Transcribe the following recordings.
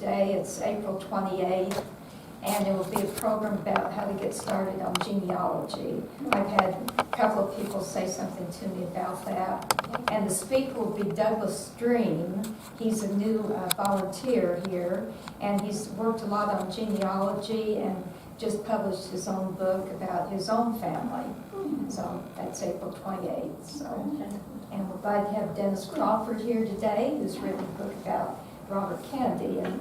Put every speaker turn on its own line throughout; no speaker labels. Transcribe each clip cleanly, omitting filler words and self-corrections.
today. It's April 28th, and it will be a program about how to get started on genealogy. I've had a couple of people say something to me about that. And the speaker will be Douglas Stream. He's a new volunteer here, and he's worked a lot on genealogy and just published his own book about his own family. So that's April 28th. So, and we're glad to have Dennis Crawford here today, who's written a book about Robert Kennedy in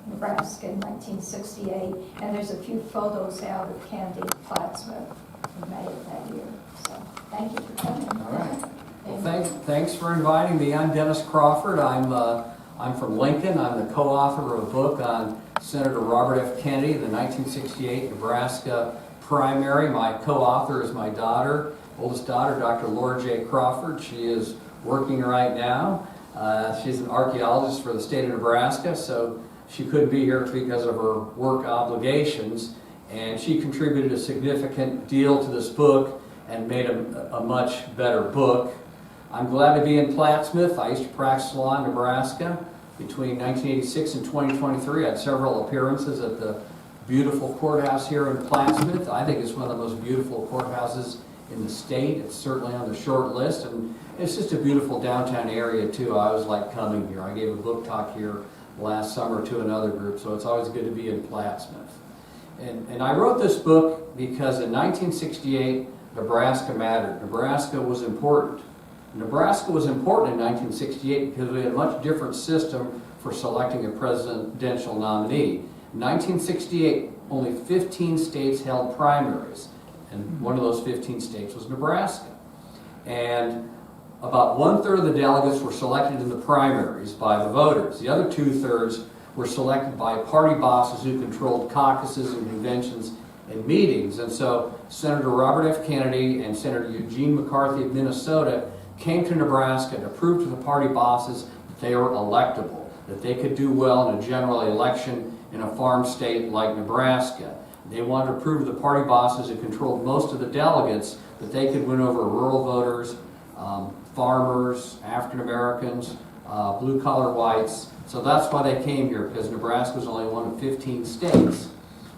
Nebraska in 1968. And there's a few photos out of Kennedy at Plattsmouth in May of that year. So thank you for coming.
All right. Well, thanks for inviting me. I'm Dennis Crawford. I'm from Lincoln. I'm the co-author of a book on Senator Robert F. Kennedy, the 1968 Nebraska primary. My co-author is my daughter, oldest daughter, Dr. Laura J. Crawford. She is working right now. She's an archaeologist for the state of Nebraska, so she couldn't be here because of her work obligations, and she contributed a significant deal to this book and made a much better book. I'm glad to be in Plattsmouth. I used to practice law in Nebraska. Between 1986 and 2023, I had several appearances at the beautiful courthouse here in Plattsmouth. I think it's one of the most beautiful courthouses in the state. It's certainly on the short list, and it's just a beautiful downtown area too. I always like coming here. I gave a book talk here last summer to another group, so it's always good to be in Plattsmouth. And I wrote this book because in 1968, Nebraska mattered. Nebraska was important. Nebraska was important in 1968 because we had a much different system for selecting a presidential nominee. In 1968, only 15 states held primaries, and one of those 15 states was Nebraska. And about 1/3 of the delegates were selected in the primaries by the voters. The other 2/3 were selected by party bosses who controlled caucuses and conventions and meetings. And so Senator Robert F. Kennedy and Senator Eugene McCarthy of Minnesota came to Nebraska to prove to the party bosses that they were electable, that they could do well in a general election in a farm state like Nebraska. They wanted to prove to the party bosses who controlled most of the delegates that they could win over rural voters, farmers, African Americans, blue-collar whites. So that's why they came here, because Nebraska was only one of 15 states.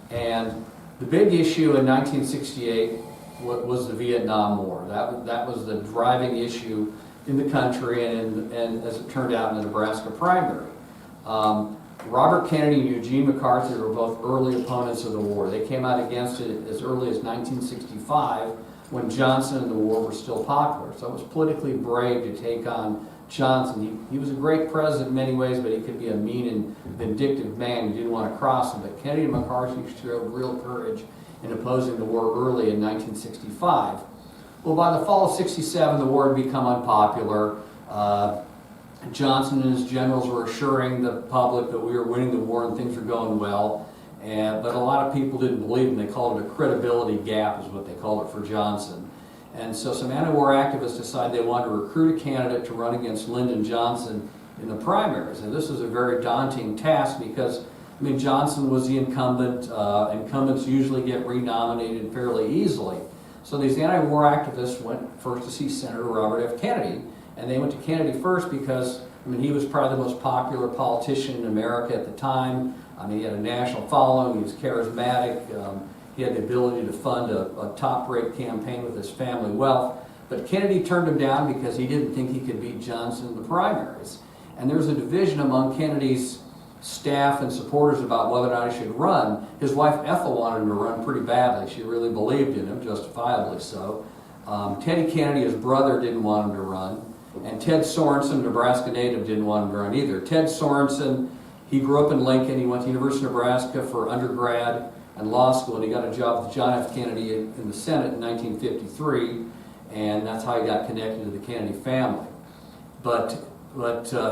And the big issue in 1968 was the Vietnam War. That was the driving issue in the country, and as it turned out, in the Nebraska primary. Robert Kennedy and Eugene McCarthy were both early opponents of the war. They came out against it as early as 1965, when Johnson and the war were still popular. So it was politically brave to take on Johnson. He was a great president in many ways, but he could be a mean and vindictive man. You didn't want to cross him. But Kennedy and McCarthy showed real courage in opposing the war early in 1965. Well, by the fall of '67, the war had become unpopular. Johnson and his generals were assuring the public that we were winning the war and things were going well. But a lot of people didn't believe him. They called it a credibility gap, is what they called it for Johnson. And so some anti-war activists decided they wanted to recruit a candidate to run against Lyndon Johnson in the primaries. And this was a very daunting task because, I mean, Johnson was the incumbent. Incumbents usually get renominated fairly easily. So these anti-war activists went first to see Senator Robert F. Kennedy. And they went to Kennedy first because, I mean, he was probably the most popular politician in America at the time. I mean, he had a national following, he was charismatic, he had the ability to fund a top-rate campaign with his family wealth. But Kennedy turned him down because he didn't think he could beat Johnson in the primaries. And there was a division among Kennedy's staff and supporters about whether or not he should run. His wife Ethel wanted him to run pretty badly. She really believed in him, justifiably so. Teddy Kennedy, his brother, didn't want him to run. And Ted Sorensen, Nebraska native, didn't want him to run either. Ted Sorensen, he grew up in Lincoln. He went to the University of Nebraska for undergrad and law school, and he got a job with John F. Kennedy in the Senate in 1953, and that's how he got connected to the Kennedy family. But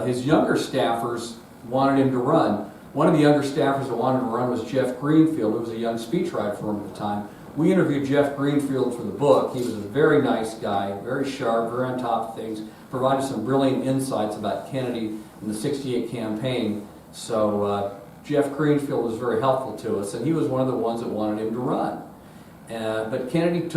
his younger staffers wanted him to run. One of the younger staffers that wanted him to run was Jeff Greenfield, who was a young speechwriter for him at the time. We interviewed Jeff Greenfield for the book. He was a very nice guy, very sharp, very on top of things, provided some brilliant insights about Kennedy in the '68 campaign. So Jeff Greenfield was very helpful to us, and he was one of the ones that wanted him to run. But Kennedy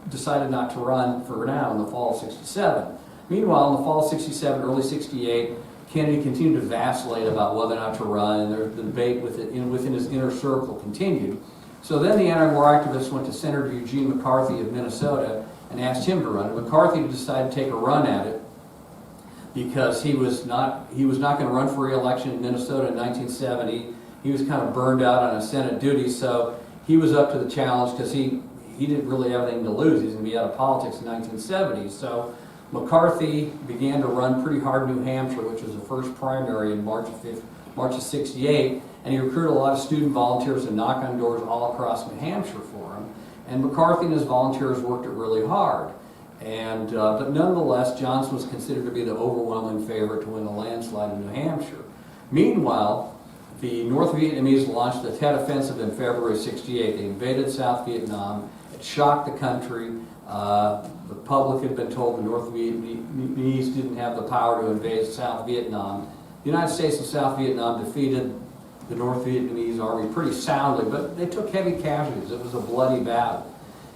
decided not to run for now in the fall of '67. Meanwhile, in the fall of '67, early '68, Kennedy continued to vacillate about whether or not to run, and the debate within his inner circle continued. So then the anti-war activists went to Senator Eugene McCarthy of Minnesota and asked him to run. And McCarthy decided to take a run at it because he was not going to run for re-election in Minnesota in 1970. He was kind of burned out on his Senate duties, so he was up to the challenge because he didn't really have anything to lose. He was going to be out of politics in 1970. So McCarthy began to run pretty hard in New Hampshire, which was the first primary in March of '68, and he recruited a lot of student volunteers to knock on doors all across New Hampshire for him. And McCarthy and his volunteers worked it really hard. And but nonetheless, Johnson was considered to be the overwhelming favorite to win a landslide in New Hampshire. Meanwhile, the North Vietnamese launched the Tet Offensive in February '68. They invaded South Vietnam. It shocked the country. The public had been told the North Vietnamese didn't have the power to invade South Vietnam. The United States and South Vietnam defeated the North Vietnamese army pretty soundly, but they took heavy casualties. It was a bloody battle.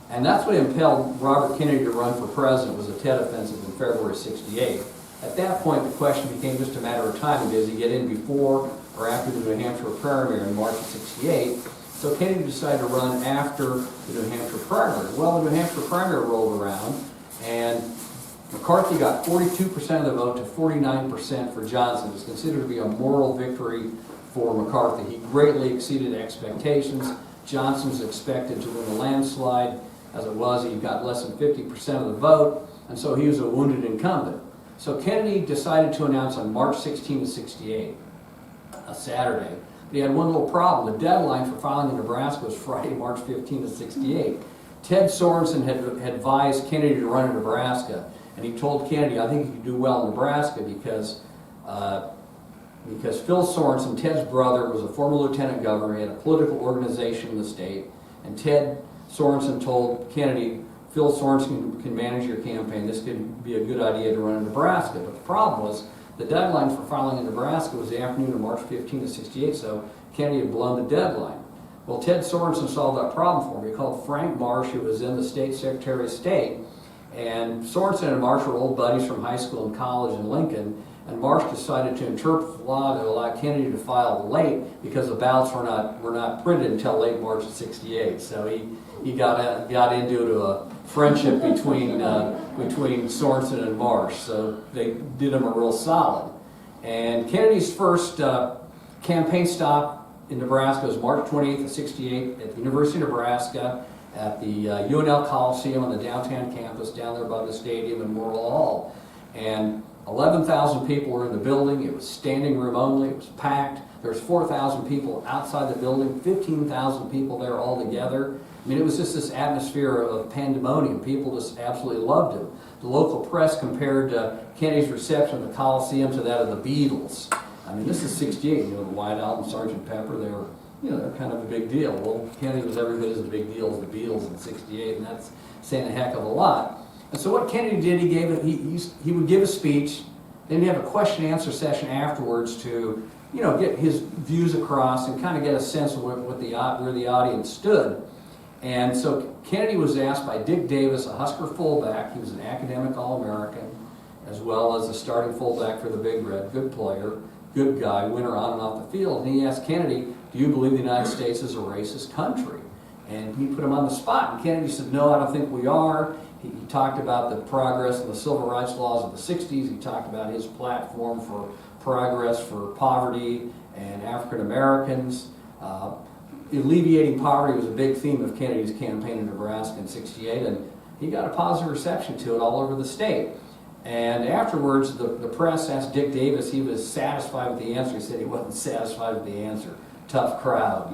And that's what impelled Robert Kennedy to run for president, was the Tet Offensive in February '68. At that point, the question became just a matter of time. Does he get in before or after the New Hampshire primary in March of '68? So Kennedy decided to run after the New Hampshire primary. Well, the New Hampshire primary rolled around, and McCarthy got 42% of the vote to 49% for Johnson. It was considered to be a moral victory for McCarthy. He greatly exceeded expectations. Johnson was expected to win a landslide. As it was, he got less than 50% of the vote, and so he was a wounded incumbent. So Kennedy decided to announce on March 16 of '68, a Saturday. But he had one little problem. The deadline for filing in Nebraska was Friday, March 15 of '68. Ted Sorensen had advised Kennedy to run in Nebraska, and he told Kennedy, I think you could do well in Nebraska because Phil Sorensen, Ted's brother, was a former lieutenant governor. He had a political organization in the state, and Ted Sorensen told Kennedy, Phil Sorensen can manage your campaign. This could be a good idea to run in Nebraska. But the problem was the deadline for filing in Nebraska was the afternoon of March 15 of '68, so Kennedy had blown the deadline. Well, Ted Sorensen solved that problem for him. He called Frank Marsh, who was then the state Secretary of State, and Sorensen and Marsh were old buddies from high school and college in Lincoln, and Marsh decided to interpret the law to allow Kennedy to file late because the ballots were not printed until late March of '68. So he got into a friendship between Sorensen and Marsh. So they did him a real solid. And Kennedy's first campaign stop in Nebraska was March 28th of '68 at the University of Nebraska at the UNL Coliseum on the downtown campus down there by the stadium in Memorial Hall. And 11,000 people were in the building. It was standing room only. It was packed. There was 4,000 people outside the building, 15,000 people there all together. I mean, it was just this atmosphere of pandemonium. People just absolutely loved him. The local press compared Kennedy's reception at the Coliseum to that of the Beatles. I mean, this is '68. You know, the White Album, Sgt. Pepper, they're kind of a big deal. Well, Kennedy was every bit as a big deal as the Beatles in '68, and that's saying a heck of a lot. And so what Kennedy did, he would give a speech, then he'd have a question-and-answer session afterwards to, get his views across and kind of get a sense of where the audience stood. And so Kennedy was asked by Dick Davis, a Husker fullback. He was an academic All-American, as well as a starting fullback for the Big Red, good player, good guy, winner on and off the field. And he asked Kennedy, do you believe the United States is a racist country? And he put him on the spot. And Kennedy said, no, I don't think we are. He talked about the progress in the civil rights laws of the '60s. He talked about his platform for progress for poverty and African Americans. Alleviating poverty was a big theme of Kennedy's campaign in Nebraska in '68, and he got a positive reception to it all over the state. And afterwards, the press asked Dick Davis, he was satisfied with the answer. He said he wasn't satisfied with the answer. Tough crowd,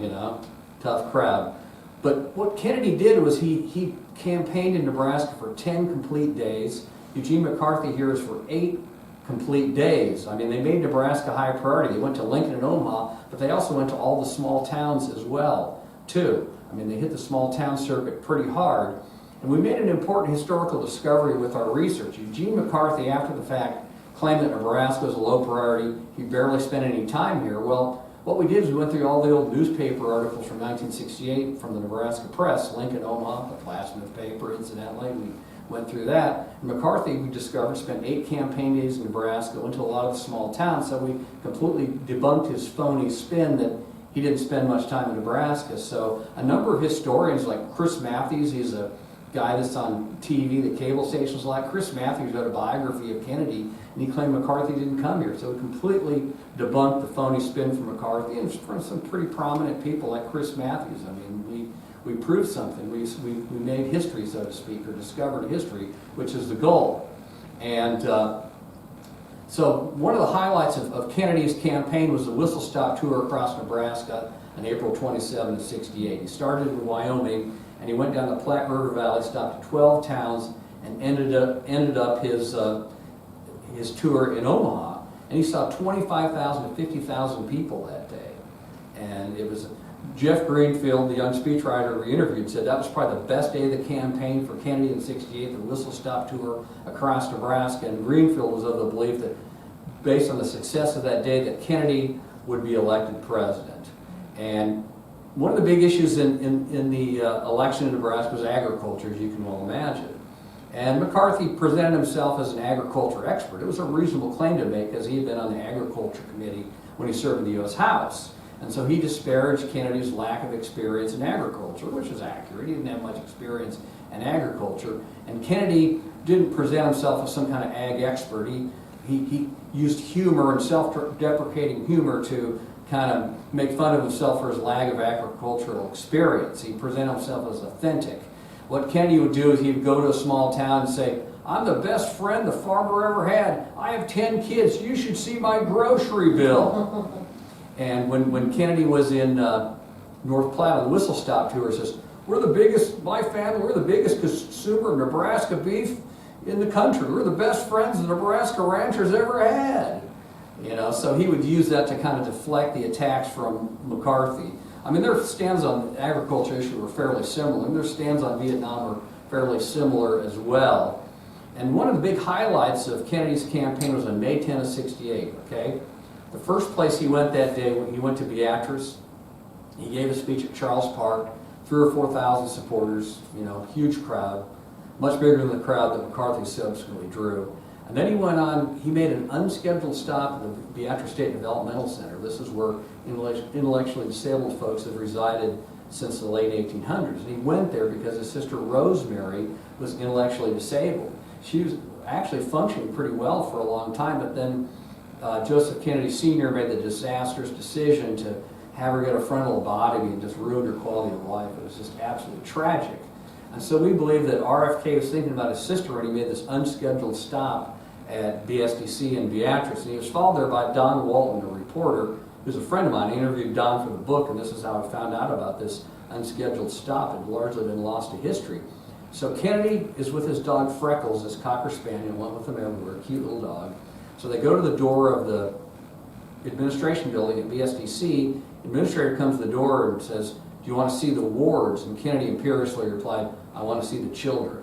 tough crowd. But what Kennedy did was he campaigned in Nebraska for 10 complete days. Eugene McCarthy here is for 8 complete days. I mean, they made Nebraska high priority. They went to Lincoln and Omaha, but they also went to all the small towns as well, too. I mean, they hit the small town circuit pretty hard. And we made an important historical discovery with our research. Eugene McCarthy, after the fact, claimed that Nebraska was a low priority. He barely spent any time here. Well, what we did is we went through all the old newspaper articles from 1968 from the Nebraska Press, Lincoln, Omaha, the Placeness paper, incidentally. went through that. And McCarthy, we discovered, spent 8 campaign days in Nebraska, went to a lot of the small towns, so we completely debunked his phony spin that he didn't spend much time in Nebraska. So a number of historians, like Chris Matthews, he's a guy that's on TV, the cable stations like. Chris Matthews wrote a biography of Kennedy, and he claimed McCarthy didn't come here. So we completely debunked the phony spin from McCarthy, and from some pretty prominent people like Chris Matthews. I mean, we proved something. We made history, so to speak, or discovered history, which is the goal. And so one of the highlights of Kennedy's campaign was the whistle-stop tour across Nebraska on April 27 of '68. He started in Wyoming, and he went down the Platte River Valley, stopped at 12 towns, and ended up his tour in Omaha. And he saw 25,000 to 50,000 people that day. And it was Jeff Greenfield, the young speechwriter we interviewed, said that was probably the best day of the campaign for Kennedy in '68, the whistle-stop tour across Nebraska. And Greenfield was of the belief that, based on the success of that day, that Kennedy would be elected president. And one of the big issues in the election in Nebraska was agriculture, as you can well imagine. And McCarthy presented himself as an agriculture expert. It was a reasonable claim to make, because he had been on the Agriculture Committee when he served in the U.S. House. And so he disparaged Kennedy's lack of experience in agriculture, which is accurate. He didn't have much experience in agriculture. And Kennedy didn't present himself as some kind of ag expert. He used humor and self-deprecating humor to kind of make fun of himself for his lack of agricultural experience. He presented himself as authentic. What Kennedy would do is he'd go to a small town and say, "I'm the best friend the farmer ever had. I have 10 kids. You should see my grocery bill." And when Kennedy was in North Platte on the whistle-stop tour, he says, "We're the biggest, my family, we're the biggest consumer of Nebraska beef in the country. We're the best friends the Nebraska ranchers ever had." You know, so he would use that to kind of deflect the attacks from McCarthy. I mean, their stands on the agriculture issue were fairly similar, and their stands on Vietnam were fairly similar as well. And one of the big highlights of Kennedy's campaign was on May 10 of '68, okay? The first place he went that day, he went to Beatrice. He gave a speech at Charles Park, 3,000 or 4,000 supporters, you know, huge crowd, much bigger than the crowd that McCarthy subsequently drew. And then he went on, he made an unscheduled stop at the Beatrice State Developmental Center. This is where intellectually disabled folks have resided since the late 1800s. And he went there because his sister Rosemary was intellectually disabled. She was actually functioning pretty well for a long time, but then Joseph Kennedy Sr. made the disastrous decision to have her get a frontal lobotomy and just ruined her quality of life. It was just absolutely tragic. And so we believe that RFK was thinking about his sister when he made this unscheduled stop at BSDC in Beatrice. And he was followed there by Don Walton, a reporter who's a friend of mine. He interviewed Don for the book, and this is how I found out about this unscheduled stop. It had largely been lost to history. So Kennedy is with his dog Freckles, this Cocker Spaniel, went with him everywhere, cute little dog. So they go to the door of the administration building at BSDC. The administrator comes to the door and says, "Do you want to see the wards?" And Kennedy imperiously replied, "I want to see the children."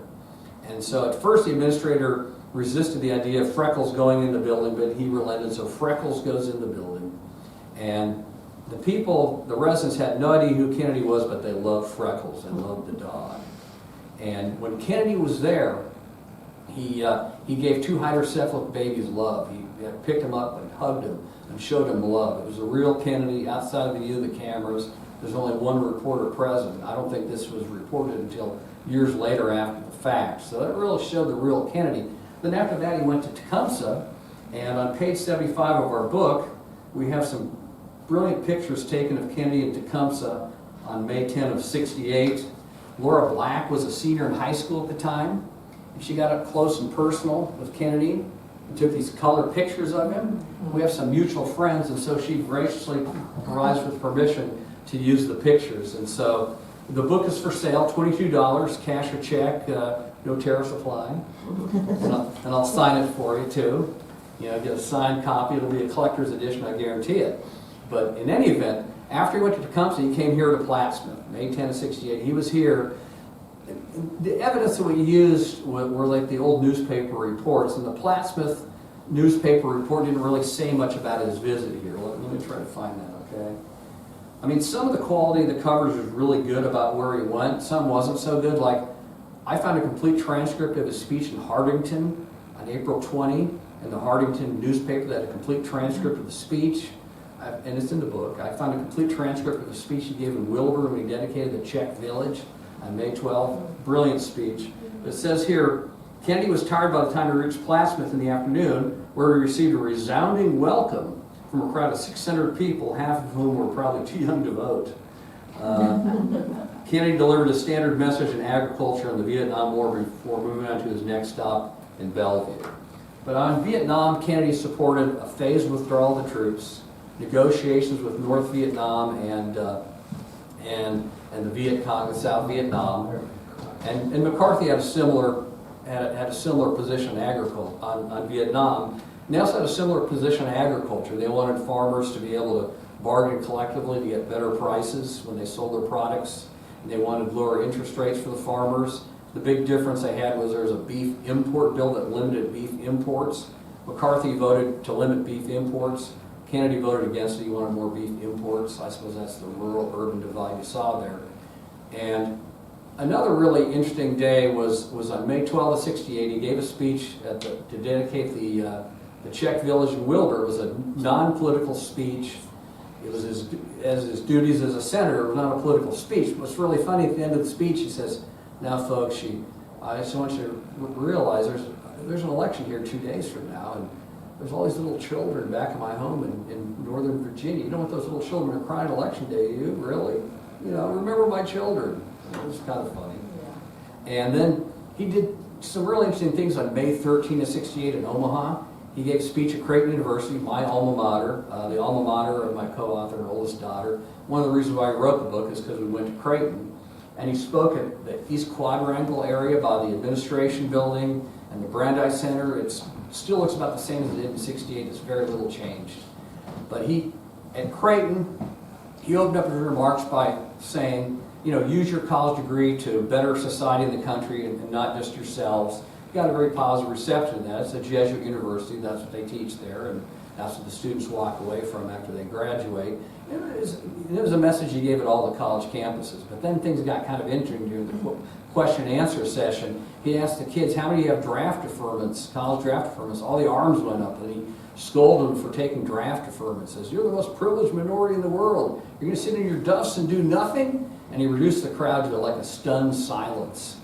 And so at first the administrator resisted the idea of Freckles going in the building, but he relented, so Freckles goes in the building. And the people, the residents, had no idea who Kennedy was, but they loved Freckles and loved the dog. And when Kennedy was there, he gave 2 hydrocephalic babies love. He picked them up and hugged them and showed them love. It was a real Kennedy outside of the view of the cameras. There's only one reporter present. I don't think this was reported until years later after the fact. So that really showed the real Kennedy. Then after that he went to Tecumseh, and on page 75 of our book we have some brilliant pictures taken of Kennedy in Tecumseh on May 10 of '68. Laura Black was a senior in high school at the time. She got up close and personal with Kennedy and took these color pictures of him. We have some mutual friends, and so she graciously provides with permission to use the pictures. And so the book is for sale, $22, cash or check, no tariffs apply. And I'll sign it for you too. You know, get a signed copy. It'll be a collector's edition, I guarantee it. But in any event, after he went to Tecumseh, he came here to Plattsmouth, May 10 of '68. He was here. The evidence that we used were like the old newspaper reports, and the Plattsmouth newspaper report didn't really say much about his visit here. Let me try to find that, okay? I mean, some of the quality of the coverage was really good about where he went. Some wasn't so good. Like I found a complete transcript of his speech in Hardington on April 20, in the Hardington newspaper that had a complete transcript of the speech, and it's in the book. I found a complete transcript of the speech he gave in Wilbur when he dedicated the Czech village on May 12. Brilliant speech. It says here, Kennedy was tired by the time he reached Plattsmouth in the afternoon, where he received a resounding welcome from a crowd of 600 people, half of whom were probably too young to vote. Kennedy delivered a standard message in agriculture on the Vietnam War before moving on to his next stop in Bellevue. But on Vietnam, Kennedy supported a phased withdrawal of the troops, negotiations with North Vietnam and the Viet Cong in South Vietnam, and McCarthy had a similar position in agriculture on Vietnam. And they also had a similar position in agriculture. They wanted farmers to be able to bargain collectively to get better prices when they sold their products. And they wanted lower interest rates for the farmers. The big difference they had was there was a beef import bill that limited beef imports. McCarthy voted to limit beef imports. Kennedy voted against it. He wanted more beef imports. I suppose that's the rural-urban divide you saw there. And another really interesting day was on May 12 of '68. He gave a speech to dedicate the Czech village in Wilbur. It was a non-political speech. It was his duties as a senator. It was not a political speech. What's really funny at the end of the speech, he says, "Now, folks, I just want you to realize there's an election here 2 days from now, and there's all these little children back in my home in Northern Virginia. You don't want those little children to cry on election day, do you? Really? You know, remember my children." It was kind of funny. Yeah. And then he did some really interesting things on May 13 of '68 in Omaha. He gave a speech at Creighton University, my alma mater, the alma mater of my co-author and oldest daughter. One of the reasons why I wrote the book is because we went to Creighton. And he spoke at the East Quadrangle area by the administration building and the Brandeis Center. It still looks about the same as it did in '68. It's very little changed. But at Creighton, he opened up his remarks by saying, you know, use your college degree to better society in the country and not just yourselves. He got a very positive reception to that. It's a Jesuit university. That's what they teach there, and that's what the students walk away from after they graduate. It was a message he gave at all the college campuses. But then things got kind of interesting during the question and answer session. He asked the kids, how many have draft deferments, college draft deferments? All the arms went up, and he scolded them for taking draft deferments. Says, "You're the most privileged minority in the world. You're going to sit in your dust and do nothing?" And he reduced the crowd to like a stunned silence.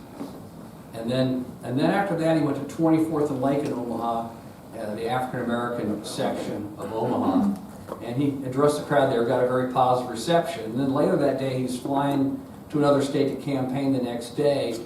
And then after that, he went to 24th and Lake in Omaha, the African American section of Omaha. And he addressed the crowd there, got a very positive reception. And then later that day, he's flying to another state to campaign the next day.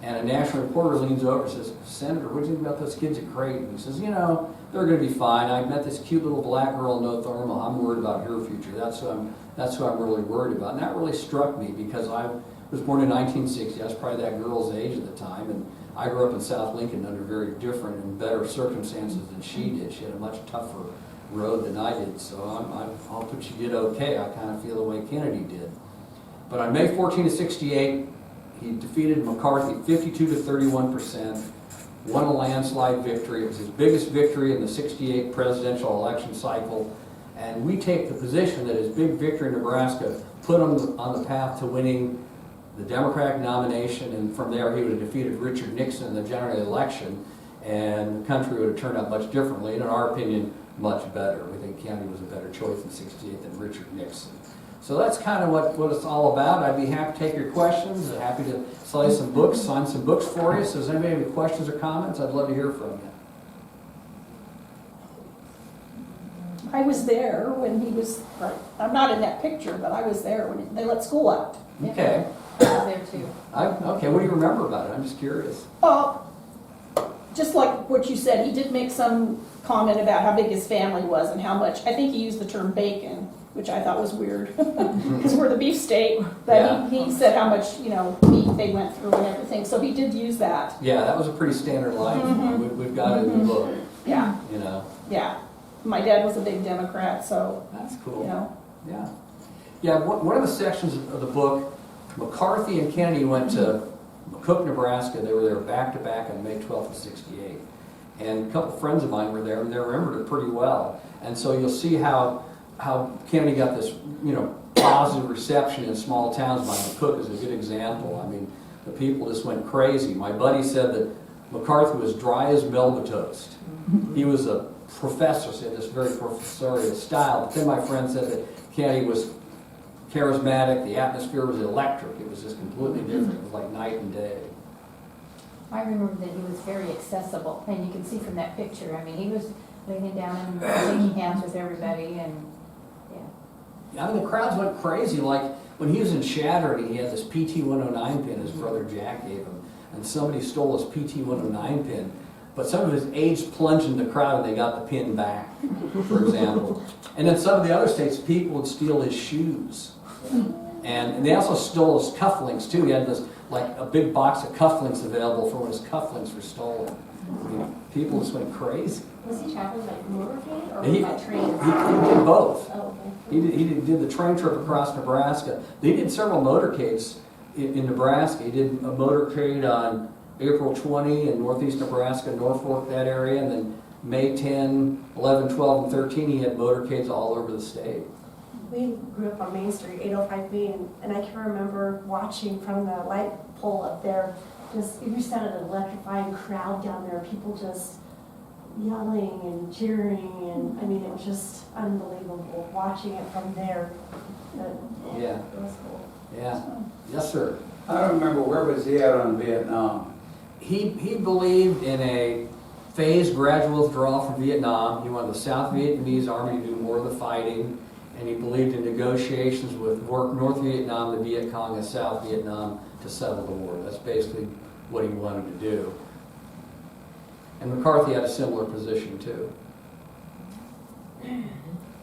And a national reporter leans over and says, "Senator, what do you think about those kids at Creighton?" He says, "You know, they're going to be fine. I met this cute little black girl in North Omaha. I'm worried about her future. That's who I'm really worried about." And that really struck me because I was born in 1960. I was probably that girl's age at the time. And I grew up in South Lincoln under very different and better circumstances than she did. She had a much tougher road than I did. So I hope that she did okay. I kind of feel the way Kennedy did. But on May 14 of '68, he defeated McCarthy 52 to 31%, won a landslide victory. It was his biggest victory in the '68 presidential election cycle. And we take the position that his big victory in Nebraska put him on the path to winning the Democratic nomination, and from there he would have defeated Richard Nixon in the general election, and the country would have turned out much differently, and in our opinion, much better. We think Kennedy was a better choice in '68 than Richard Nixon. So that's kind of what it's all about. I'd be happy to take your questions. I'm happy to sell you some books, sign some books for you. So does anybody have any questions or comments? I'd love to hear from you.
I was there when he was, I'm not in that picture, but I was there when they let school out.
Okay.
I was there too.
Okay, what do you remember about it? I'm just curious.
Just like what you said, he did make some comment about how big his family was and how much, I think he used the term bacon, which I thought was weird, because we're the beef state, but
Yeah.
he said how much, meat they went through and everything, so he did use that.
Yeah, that was a pretty standard line. We've got it in the book.
Yeah,
You know.
yeah. My dad was a big Democrat, so,
That's cool.
Yeah.
Yeah, one of the sections of the book, McCarthy and Kennedy went to Cook, Nebraska. They were there back to back on May 12th of '68. And a couple of friends of mine were there, and they remembered it pretty well. And so you'll see how Kennedy got this, positive reception in small towns. Cook is a good example. I mean, the people just went crazy. My buddy said that McCarthy was dry as Melba toast. He was a professor, so he had this very professorial style. But then my friend said that Kennedy was charismatic, the atmosphere was electric. It was just completely different. It was like night and day.
I remember that he was very accessible, and you can see from that picture, I mean, he was leaning down and shaking hands with everybody, and, yeah.
I mean, the crowds went crazy. Like, when he was in Shattered, he had this PT-109 pin his brother Jack gave him, and somebody stole his PT-109 pin. But some of his aides plunged in the crowd and they got the pin back, for example. And in some of the other states, people would steal his shoes. And they also stole his cufflinks too. He had this, like, a big box of cufflinks available for when his cufflinks were stolen. I mean, people just went crazy.
Was he traveling like motorcade or
He-
by train?
He did both.
Oh, okay.
He did the train trip across Nebraska. They did several motorcades in Nebraska. He did a motorcade on April 20 in northeast Nebraska, Norfolk, that area, and then May 10, 11, 12, and 13, he had motorcades all over the state.
We grew up on Main Street, 805B, and I can remember watching from the light pole up there, just, you just had an electrifying crowd down there, people just yelling and cheering, and I mean, it was just unbelievable watching it from there. But,
Yeah.
It was cool.
Yeah. Yes, sir.
I don't remember, where was he at on Vietnam?
He believed in a phased gradual withdrawal from Vietnam. He wanted the South Vietnamese army to do more of the fighting, and he believed in negotiations with North Vietnam, the Viet Cong, and South Vietnam to settle the war. That's basically what he wanted to do. And McCarthy had a similar position too.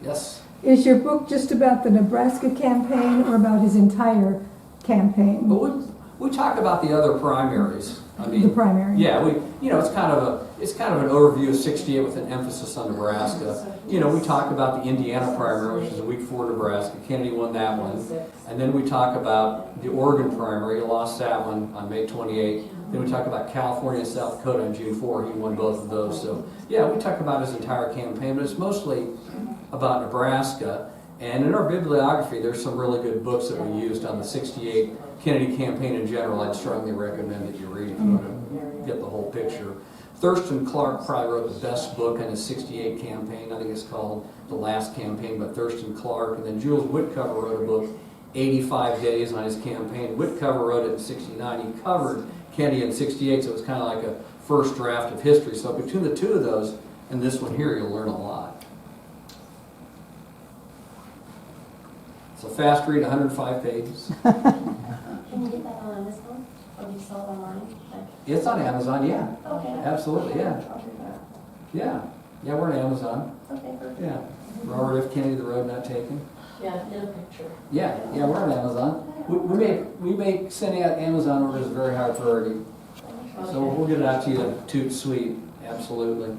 Yes?
Is your book just about the Nebraska campaign or about his entire campaign?
But we talk about the other primaries. I mean,
The primary?
Yeah, it's kind of an overview of 68 with an emphasis on Nebraska. You know, we talk about the Indiana primary, which is a week for Nebraska. Kennedy won that one. And then we talk about the Oregon primary. He lost that one on May 28th. Then we talk about California and South Dakota on June 4. He won both of those. So, yeah, we talk about his entire campaign, but it's mostly about Nebraska. And in our bibliography, there's some really good books that we used on the 68 Kennedy campaign in general. I'd strongly recommend that you read if you want to get the whole picture. Thurston Clark probably wrote the best book on his 68 campaign. I think it's called The Last Campaign by Thurston Clark. And then Jules Whitcover wrote a book, 85 Days on his campaign. Whitcover wrote it in 69. He covered Kennedy in 68, so it was kind of like a first draft of history. So between the two of those and this one here, you'll learn a lot. It's a fast read, 105 pages.
Can you get that on Amazon, or do you sell it online?
It's on Amazon, yeah.
Okay.
Absolutely, yeah.
I'll do that.
Yeah. Yeah, we're on Amazon.
Okay, perfect.
Yeah. Robert F. Kennedy, The Road Not Taken.
Yeah, get a picture.
Yeah, we're on Amazon. We make sending out Amazon orders a very high priority. So we'll get it out to you toot sweet. Absolutely.